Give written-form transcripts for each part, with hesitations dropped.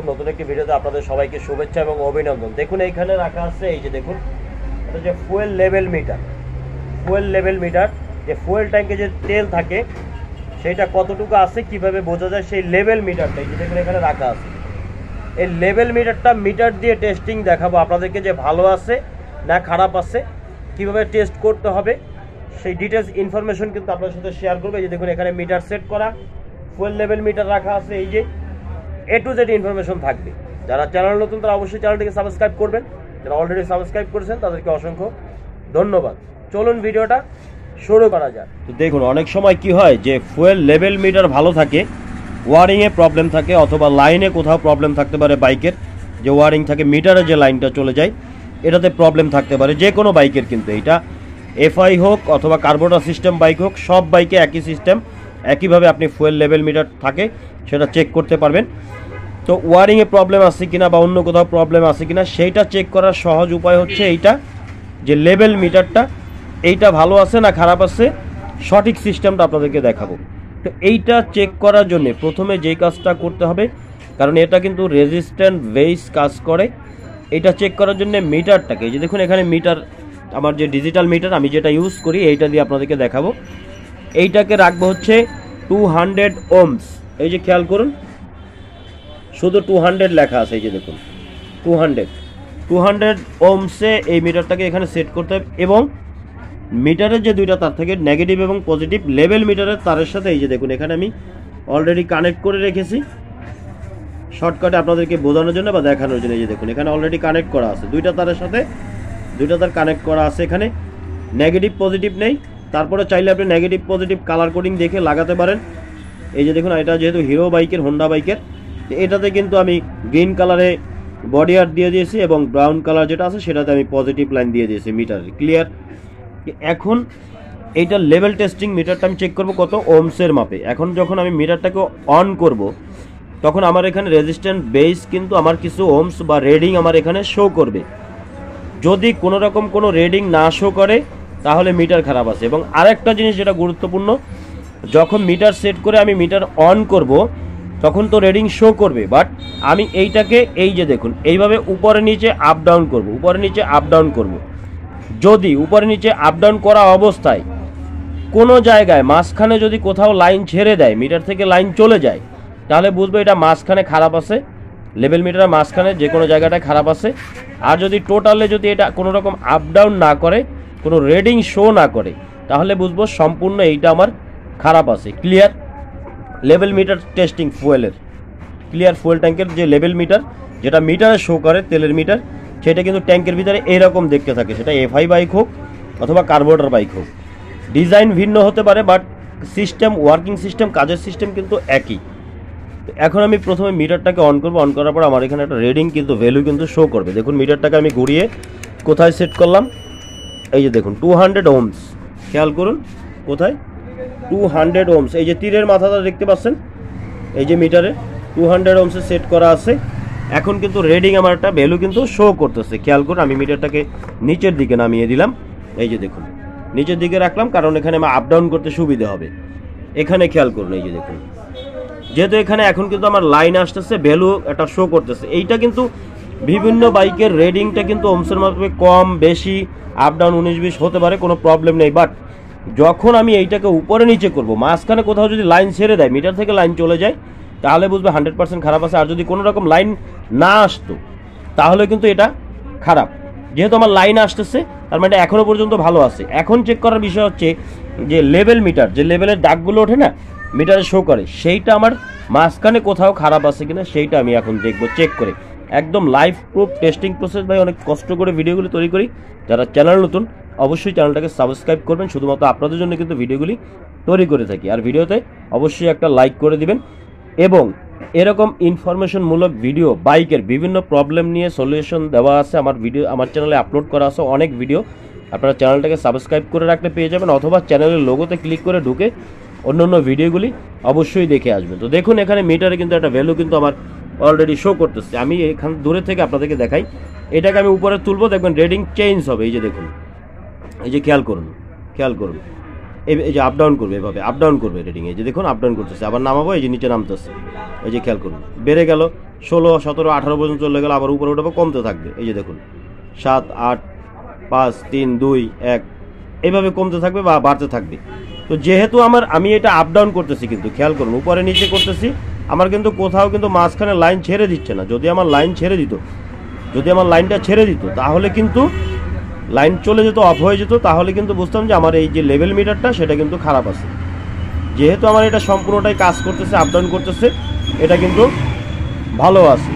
নতুন একটি ভিডিওতে আপনাদের সবাইকে শুভেচ্ছা এবং অভিনন্দন। দেখুন এইখানে রাখা আছে, এই যে দেখুন, এটা যে ফুয়েল লেভেল মিটার, যে ফুয়েল ট্যাঙ্কে যে তেল থাকে সেটা কতটুকু আছে কিভাবে বোঝা যায় সেই লেভেল মিটারটা এই যে দেখুন এখানে রাখা আছে। এই লেভেল মিটারটা মিটার দিয়ে টেস্টিং দেখাবো আপনাদেরকে, যে ভালো আছে না খারাপ আছে, কিভাবে টেস্ট করতে হবে সেই ডিটেলস ইনফরমেশন কিন্তু আপনাদের সাথে শেয়ার করবো। এই যে দেখুন এখানে মিটার সেট করা, ফুয়েল লেভেল মিটার রাখা আছে, এই যে A to Z ইনফরমেশন থাকবে। যারা চ্যানেল নতুন তারা অবশ্যই চ্যানেলটিকে সাবস্ক্রাইব করবেন, যারা অলরেডি সাবস্ক্রাইব করেছেন তাদেরকে অসংখ্য ধন্যবাদ। চলুন ভিডিওটা শুরু করা যাক। তো দেখুন অনেক সময় কি হয় যে ফুয়েল লেভেল মিটার ভালো থাকে, ওয়ারিংয়ে প্রবলেম থাকে, অথবা লাইনে কোথাও প্রবলেম থাকতে পারে, বাইকের যে ওয়ারিং থাকে মিটারে যে লাইনটা চলে যায় এটাতে প্রবলেম থাকতে পারে, যে কোনো বাইকের। কিন্তু এটা এফআই হোক অথবা কার্বোরেটর সিস্টেম বাইক হোক, সব বাইকে একই সিস্টেম, একইভাবে আপনি ফুয়েল লেভেল মিটার থাকে সেটা চেক করতে পারবেন। তো ওয়ারিংয়ে প্রবলেম আছে কিনা বা অন্য কোথাও প্রবলেম আছে কিনা সেইটা চেক করার সহজ উপায় হচ্ছে এইটা, যে লেভেল মিটারটা এইটা ভালো আছে না খারাপ আছে, সঠিক সিস্টেমটা আপনাদেরকে দেখাবো। তো এইটা চেক করার জন্য প্রথমে যেই কাজটা করতে হবে, কারণ এটা কিন্তু রেজিস্ট্যান্ট বেস কাজ করে, এটা চেক করার জন্য মিটারটাকে, যে দেখুন এখানে মিটার, আমার যে ডিজিটাল মিটার আমি যেটা ইউজ করি এইটা দিয়ে আপনাদেরকে দেখাবো। এইটাকে রাখবো হচ্ছে 200 ohms। এই যে খেয়াল করুন শুধু 200 লেখা আছে, এই যে দেখুন 200 ohmসে এই মিটারটাকে এখানে সেট করতে হবে। এবং মিটারের যে দুইটা তার থেকে নেগেটিভ এবং পজিটিভ লেভেল মিটারের তারের সাথে এই যে দেখুন এখানে আমি অলরেডি কানেক্ট করে রেখেছি শর্টকাটে আপনাদেরকে বোঝানোর জন্য বা দেখানোর জন্য। এই যে দেখুন এখানে অলরেডি কানেক্ট করা আছে, দুইটা তারের সাথে দুইটা তার কানেক্ট করা আছে, এখানে নেগেটিভ পজিটিভ নেই। তারপরে চাইলে আপনি নেগেটিভ পজিটিভ কালার কোডিং দেখে লাগাতে পারেন। এই যে দেখুন এটা যেহেতু হিরো বাইকের, হোন্ডা বাইকের, এটাতে কিন্তু আমি গ্রিন কালারে বডি আর্ট দিয়ে দিয়েছি এবং ব্রাউন কালার যেটা আছে সেটাতে আমি পজিটিভ লাইন দিয়ে দিয়েছি মিটারে, ক্লিয়ার। এখন এইটা লেভেল টেস্টিং মিটারটা আমি চেক করব কত ওমসের মাপে। এখন যখন আমি মিটারটাকে অন করব তখন আমার এখানে রেজিস্ট্যান্ট বেস কিন্তু আমার কিছু ওমস বা রিডিং আমার এখানে শো করবে। যদি কোনো রকম কোনো রিডিং না শো করে তাহলে মিটার খারাপ আছে। এবং আরেকটা জিনিস যেটা গুরুত্বপূর্ণ, যখন মিটার সেট করে আমি মিটার অন করব তখন তো রিডিং শো করবে, বাট আমি এইটাকে এই যে দেখুন এইভাবে উপরে নিচে আপ ডাউন করব, উপরে নিচে আপ ডাউন করব। যদি উপরে নিচে আপ ডাউন করা অবস্থায় কোনো জায়গায় মাঝখানে যদি কোথাও লাইন ছেড়ে দেয়, মিটার থেকে লাইন চলে যায়, তাহলে বুঝবো এটা মাঝখানে খারাপ আছে, লেভেল মিটারের মাঝখানে যে কোনো জায়গাটায় খারাপ আছে। আর যদি টোটালে যদি এটা কোনো রকম আপ ডাউন না করে, কোনো রিডিং শো না করে, তাহলে বুঝবো সম্পূর্ণ এইটা আমার খারাপ আছে, ক্লিয়ার। লেভেল মিটার টেস্টিং ফুয়েলের, ক্লিয়ার। ফুয়েল ট্যাঙ্কের যে লেভেল মিটার যেটা মিটারে শো করে তেলের মিটার, সেটা কিন্তু ট্যাঙ্কের ভিতরে এইরকম দেখতে থাকে, সেটা এফআই বাইক হোক অথবা কার্বোরেটর বাইক হোক। ডিজাইন ভিন্ন হতে পারে বাট সিস্টেম, ওয়ার্কিং সিস্টেম, কাজের সিস্টেম কিন্তু একই। এখন আমি প্রথমে মিটারটাকে অন করবো, অন করার পর আমার এখানে একটা রিডিং কিন্তু ভ্যালু কিন্তু শো করবে। দেখুন মিটারটাকে আমি ঘুরিয়ে কোথায় সেট করলাম, এই যে দেখুন 200 ohms, খেয়াল করুন কোথায় 200 ohms, এই যে তীরের মাথাটা দেখতে পাচ্ছেন, এই যে মিটারে 200 ohms সেট করা আছে। এখন কিন্তু রিডিং আমার একটা ভ্যালু কিন্তু শো করতেছে, খেয়াল করুন। আমি মিটারটাকে নিচের দিকে নামিয়ে দিলাম, এই যে দেখুন নিচের দিকে রাখলাম, কারণ এখানে আমার আপ ডাউন করতে সুবিধা হবে। এখানে খেয়াল করুন, এই যে দেখুন যেহেতু এখানে এখন কিন্তু আমার লাইন আসতেছে, ভ্যালু একটা শো করতেছে। এইটা কিন্তু বিভিন্ন বাইকের রেডিংটা কিন্তু ওমসের মাপে কম বেশি আপ ডাউন 19-20 হতে পারে, কোনো প্রবলেম নেই। বাট যখন আমি এইটাকে উপরে নিচে করব, মাঝখানে কোথাও যদি লাইন ছেড়ে দেয়, মিটার থেকে লাইন চলে যায়, তাহলে বুঝবে 100% খারাপ আছে। আর যদি কোনো রকম লাইন না আসতো তাহলে কিন্তু এটা খারাপ। যেহেতু আমার লাইন আসতেছে তার মানে এখনও পর্যন্ত ভালো আছে। এখন চেক করার বিষয় হচ্ছে যে লেভেল মিটার, যে লেভেলের দাগগুলো ওঠে না মিটারে শো করে, সেইটা আমার মাঝখানে কোথাও খারাপ আছে কিনা সেইটা আমি এখন দেখবো চেক করে। একদম লাইভ প্রুফ টেস্টিং প্রসেস ভাই, অনেক কষ্ট করে ভিডিওগুলি তৈরি করি। যারা চ্যানেল নতুন অবশ্যই চ্যানেলটাকে সাবস্ক্রাইব করবেন, শুধুমাত্র আপনাদের জন্য কিন্তু ভিডিওগুলি তৈরি করে থাকি। আর ভিডিওতে অবশ্যই একটা লাইক করে দিবেন। এবং এরকম ইনফরমেশনমূলক ভিডিও, বাইকের বিভিন্ন প্রবলেম নিয়ে সলিউশন দেওয়া আছে আমার ভিডিও, আমার চ্যানেলে আপলোড করা আছে অনেক ভিডিও। আপনারা চ্যানেলটাকে সাবস্ক্রাইব করে রাখলে পেয়ে যাবেন, অথবা চ্যানেলের লোগোতে ক্লিক করে ঢুকে অন্য অন্য ভিডিওগুলি অবশ্যই দেখে আসবেন। তো দেখুন এখানে মিটারে কিন্তু একটা ভ্যালু কিন্তু আমার অলরেডি শো করতেছে। আমি এখান দূরে থেকে আপনাদেরকে দেখাই, এটাকে আমি উপরে তুলবো, দেখবেন রিডিং চেঞ্জ হবে। এই যে দেখুন, এই যে খেয়াল করুন, খেয়াল করুন, এই যে আপ ডাউন করবে, এভাবে আপ ডাউন করবে রিডিং, এই যে দেখুন আপ ডাউন করতেছে, আবার নামাবো, এই যে নিচে নামতেছে, এই যে খেয়াল করুন বেড়ে গেল, 16, 17, 18 পর্যন্ত চলে গেলে আবার উপরে উঠাবো, কমতে থাকবে। এই যে দেখুন 7, 8, 5, 3, 2, 1 এইভাবে কমতে থাকবে বা বাড়তে থাকবে। তো যেহেতু আমি এটা আপ ডাউন করতেছি, কিন্তু খেয়াল করুন উপরে নিচে করতেছি, আমার কিন্তু কোথাও কিন্তু মাঝখানে লাইন ছেড়ে দিচ্ছে না। যদি আমার লাইনটা ছেড়ে দিত তাহলে কিন্তু লাইন চলে যেত, অফ হয়ে যেত, তাহলে কিন্তু বুঝতাম যে আমার এই যে লেভেল মিটারটা সেটা কিন্তু খারাপ আছে। যেহেতু আমার এটা সম্পূর্ণটাই কাজ করতেছে, আপ ডাউন করতেছে, এটা কিন্তু ভালো আছে।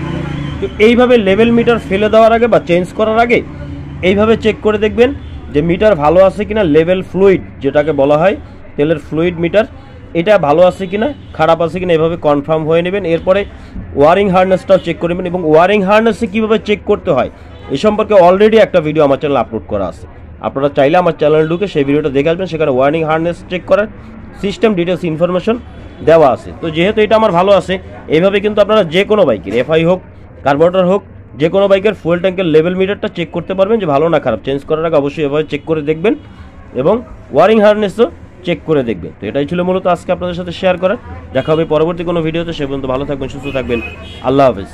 তো এইভাবে লেভেল মিটার ফেলে দেওয়ার আগে বা চেঞ্জ করার আগে এইভাবে চেক করে দেখবেন যে মিটার ভালো আছে কিনা। লেভেল ফ্লুইড যেটাকে বলা হয়, তেলের ফ্লুইড মিটার, এটা ভালো আছে কিনা, খারাপ আছে কিনা, এভাবে কনফার্ম হয়ে নেবেন। এরপরে ওয়ারিং হার্নেসটাও চেক করে নেবেন, এবং ওয়ারিং হার্নেসে কীভাবে চেক করতে হয় এই সম্পর্কে অলরেডি একটা ভিডিও আমার চ্যানেলে আপলোড করা আছে। আপনারা চাইলে আমার চ্যানেল ঢুকে সেই ভিডিওটা দেখে আসবেন, সেখানে ওয়ারিং হার্নেস চেক করার সিস্টেম ডিটেলস ইনফরমেশন দেওয়া আছে। তো যেহেতু এটা আমার ভালো আছে, এইভাবে কিন্তু আপনারা যে কোনো বাইকের এফআই হোক, কার্বোরেটর হোক, যে কোনো বাইকের ফুয়েল ট্যাঙ্কের লেভেল মিটারটা চেক করতে পারবেন যে ভালো না খারাপ। চেঞ্জ করার আগে অবশ্যই এভাবে চেক করে দেখবেন, এবং ওয়ারিং হার্নেসও চেক করে দেখবেন। তো এটাই ছিল মূলত আজকে আপনাদের সাথে শেয়ার করার। দেখা হবে পরবর্তী কোনো ভিডিওতে। সে পর্যন্ত ভালো থাকবেন, সুস্থ থাকবেন। আল্লাহ হাফেজ।